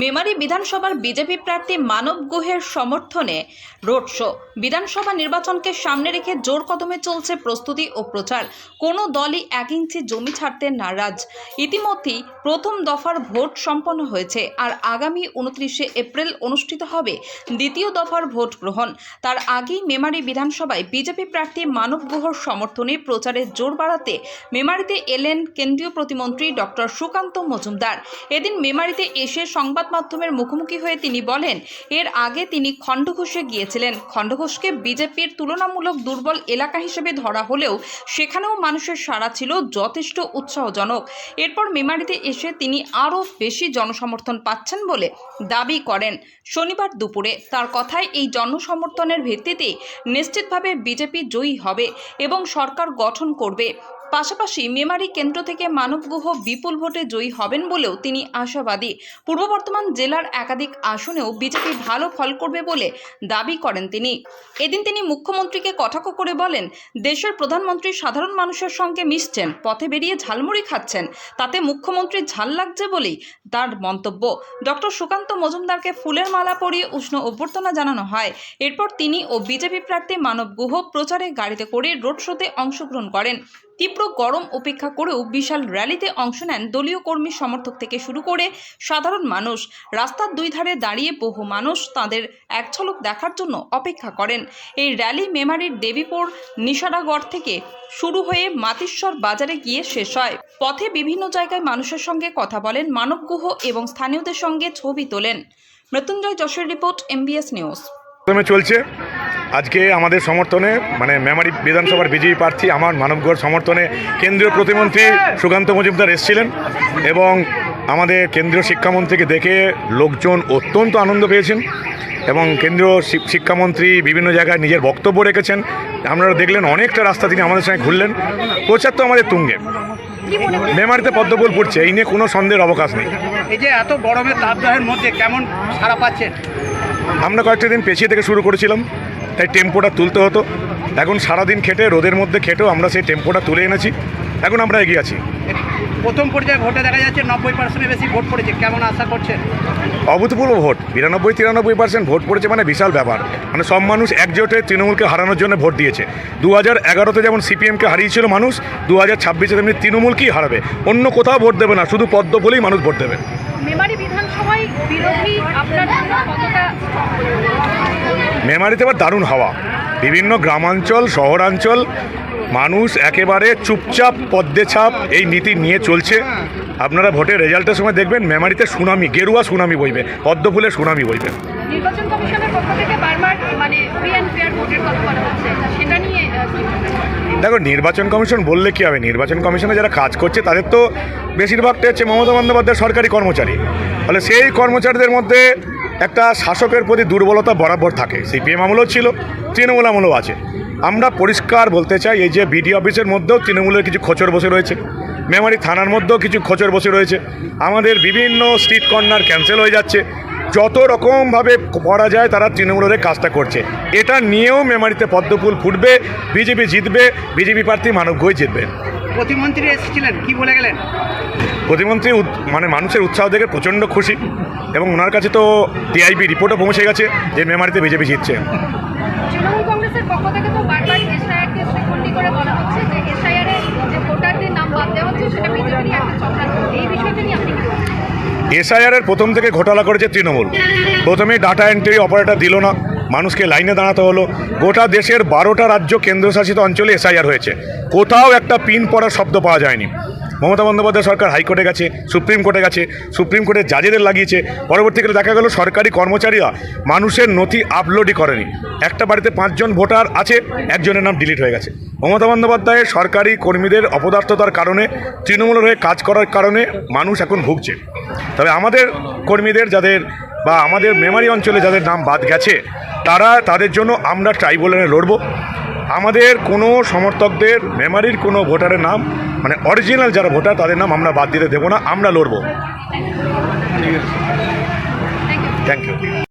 মেমারি বিধানসভার বিজেপি প্রার্থী মানব গুহের সমর্থনে রোড শো। বিধানসভা নির্বাচনকে সামনে রেখে জোর কদমে চলছে প্রস্তুতি ও প্রচার। কোনো দলই 1 ইঞ্চি জমি ছাড়তে নারাজ। ইতিমধ্যেই প্রথম দফার ভোট সম্পন্ন হয়েছে, আর আগামী 29শে এপ্রিল অনুষ্ঠিত হবে দ্বিতীয় দফার ভোট গ্রহণ। তার আগেই মেমারি বিধানসভায় বিজেপি প্রার্থী মানব গুহর সমর্থনে প্রচারের জোর বাড়াতে মেমারিতে এলেন কেন্দ্রীয় প্রতিমন্ত্রী ডক্টর সুকান্ত মজুমদার। এদিন মেমারিতে এসে সংবাদ মাধ্যমের মুখোমুখি হয়ে তিনি বলেন, এর আগে তিনি খণ্ডঘোষে গিয়েছিলেন। খণ্ডঘোষকে বিজেপির তুলনামূলক দুর্বল এলাকা হিসেবে ধরা হলেও সেখানেও মানুষের সাড়া ছিল যথেষ্ট উৎসাহজনক। এরপর মেমারিতে এসে তিনি আরও বেশি জনসমর্থন পাচ্ছেন বলে দাবি করেন। শনিবার দুপুরে তার কথায় এই জনসমর্থনের ভিত্তিতে নিশ্চিতভাবে বিজেপি জয়ী হবে এবং সরকার গঠন করবে। পাশাপাশি মেমারি কেন্দ্র থেকে মানব গুহ বিপুল ভোটে জয়ী হবেন বলেও তিনি আশাবাদী। পূর্ব বর্ধমান জেলার একাধিক আসনেও বিজেপি ভালো ফল করবে বলে দাবি করেন তিনি। এদিন তিনি মুখ্যমন্ত্রীকে কটাক্ষ করে বলেন, দেশের প্রধানমন্ত্রী সাধারণ মানুষের সঙ্গে মিশছেন, পথে বেরিয়ে ঝালমুড়ি খাচ্ছেন, তাতে মুখ্যমন্ত্রীর ঝাল লাগছে বলেই তার মন্তব্য। ডক্টর সুকান্ত মজুমদারকে ফুলের মালা পরিয়ে উষ্ণ অভ্যর্থনা জানানো হয়। এরপর তিনি ও বিজেপি প্রার্থী মানব গুহ প্রচারে গাড়িতে করে রোড শোতে অংশগ্রহণ করেন। তীব্র গরম উপেক্ষা করেও বিশাল র্যালিতে অংশ নেন দলীয় কর্মী সমর্থক থেকে শুরু করে সাধারণ মানুষ। রাস্তার দুই ধারে দাঁড়িয়ে বহু মানুষ তাদের এক ঝলক দেখার জন্য অপেক্ষা করেন। এই র্যালি মেমারির দেবীপুর নিশারাগড় থেকে শুরু হয়ে মাতিশ্বর বাজারে গিয়ে শেষ হয়। পথে বিভিন্ন জায়গায় মানুষের সঙ্গে কথা বলেন মানব গুহ এবং স্থানীয়দের সঙ্গে ছবি তোলেন। মৃত্যুঞ্জয় যশের রিপোর্ট, MBS নিউজ। চলছে আজকে আমাদের সমর্থনে মেমারি বিধানসভার বিজেপি প্রার্থী আমার মানব গুহর সমর্থনে কেন্দ্রীয় প্রতিমন্ত্রী সুকান্ত মজুমদার এসেছিলেন এবং আমাদের কেন্দ্রীয় শিক্ষামন্ত্রীকে দেখে লোকজন অত্যন্ত আনন্দ পেয়েছেন এবং কেন্দ্রীয় শিক্ষামন্ত্রী বিভিন্ন জায়গায় নিজের বক্তব্য রেখেছেন। আপনারা দেখলেন অনেকটা রাস্তা তিনি আমাদের সঙ্গে ঘুরলেন। প্রচার তো আমাদের তুঙ্গে, মেমারিতে পদ্মফুল ফুটছে, এই নিয়ে কোনো সন্দেহের অবকাশ নেই। এই যে এত গরমের তাপদাহের মধ্যে কেমন সাড়া পাচ্ছেন? আমরা কয়েকটা দিন পেছিয়ে থেকে শুরু করেছিলাম, তাই টেম্পোটা তুলতে হতো। এখন সারাদিন খেটে রোদের মধ্যে খেটেও আমরা সেই টেম্পোটা তুলে এনেছি, এখন আমরা এগিয়ে আছি। প্রথম পর্যায়ে ভোটে দেখা যাচ্ছে 90% বেশি ভোট পড়েছে, কেমন আশা করছেন? অভূতপূর্ব ভোট, 92-93% ভোট পড়েছে, বিশাল ব্যাপার। সব মানুষ একজোটে তৃণমূলকে হারানোর জন্য ভোট দিয়েছে। 2011-তে যেমন সিপিএমকে হারিয়েছিল মানুষ, 2026-এ তেমনি তৃণমূলকেই হারাবে, অন্য কোথাও ভোট দেবে না, শুধু পদ্মফুলেই মানুষ ভোট দেবে। মেমারি বিধানসভায় বিরোধী আপনার জন্য কতটা? মেমারিতে এবার দারুণ হাওয়া, বিভিন্ন গ্রামাঞ্চল শহরাঞ্চল মানুষ একেবারে চুপচাপ পদ্মে ছাপ এই নীতি নিয়ে চলছে। আপনারা ভোটের রেজাল্টের সময় দেখবেন মেমারিতে সুনামি, গেরুয়া সুনামি বইবে, পদ্মফুলের সুনামি বইবে। নির্বাচন কমিশনের পক্ষ থেকে বারবার ফ্রি অ্যান্ড ফেয়ার ভোটের কথা বলা হচ্ছে, সেটা নিয়ে দেখো, নির্বাচন কমিশন বললে কী হবে? নির্বাচন কমিশনে যারা কাজ করছে তাদের তো বেশিরভাগটাই হচ্ছে মমতা বন্দ্যোপাধ্যায়ের সরকারি কর্মচারী। ফলে সেই কর্মচারীদের মধ্যে একটা শাসকের প্রতি দুর্বলতা বরাবর থাকে। সিপিএম আমলেও ছিল, তৃণমূল আমলেও আছে। আমরা পরিষ্কার বলতে চাই, এই যে বিডি অফিসের মধ্যেও তৃণমূলের কিছু খোঁচর বসে রয়েছে, মেমারি থানার মধ্যেও কিছু খোঁচর বসে রয়েছে, আমাদের বিভিন্ন স্ট্রিট কর্নার ক্যান্সেল হয়ে যাচ্ছে। যত রকমভাবে করা যায় তারা তৃণমূলের কাজটা করছে। এটা নিয়েও মেমারিতে পদ্মফুল ফুটবে, বিজেপি জিতবে, বিজেপি প্রার্থী মানব গুহ জিতবে। প্রতিমন্ত্রী এসেছিলেন, কি বলে গেলেন? প্রতিমন্ত্রী মানুষের উৎসাহ দেখে প্রচণ্ড খুশি এবং ওনার কাছে তো টিআইবি রিপোর্টও পৌঁছে গেছে যে মেমারিতে বিজেপি জিতছে। তৃণমূল কংগ্রেসের পক্ষ থেকে তো বারবার এসআইআরকে শ্রীখণ্ডী করে বলা হচ্ছে যে এসআইআরে যে ভোটারদের নাম বাদ দেওয়া হচ্ছে সেটা বিজেপিরই একটা চক্রান্ত। এই বিষয়টা নিয়ে আপনি কি বলছেন? এসআইআরের প্রথম থেকে ঘোটালা করেছে তৃণমূল। প্রথমেই ডাটা এন্ট্রি অপারেটর দিল না, মানুষকে লাইনে দাঁড়াতে হলো। গোটা দেশের 12টা রাজ্য কেন্দ্রশাসিত অঞ্চলে এসআইআর হয়েছে, কোথাও একটা পিন পড়ার শব্দ পাওয়া যায়নি। মমতা বন্দ্যোপাধ্যায় সরকার হাইকোর্টে গেছে, সুপ্রিম কোর্টে গেছে, সুপ্রিম কোর্টের জাজেদের লাগিয়েছে। পরবর্তীকালে দেখা গেল সরকারি কর্মচারীরা মানুষের নথি আপলোডই করেনি। একটা বাড়িতে 5 জন ভোটার আছে, একজনের নাম ডিলিট হয়ে গেছে। মমতা বন্দ্যোপাধ্যায়ের সরকারি কর্মীদের অপদার্থতার কারণে, তৃণমূলের হয়ে কাজ করার কারণে মানুষ এখন ভুগছে। তবে আমাদের কর্মীদের যাদের বা আমাদের মেমারি অঞ্চলে যাদের নাম বাদ গেছে, তাদের জন্য আমরা ট্রাইব্যুনালে লড়ব। আমাদের কোনো সমর্থকদের মেমারির কোনো ভোটারের নাম অরিজিনাল যারা ভোটার তাদের নাম আমরা বাদ দিতে দেবো না, আমরা লড়ব। Thank you.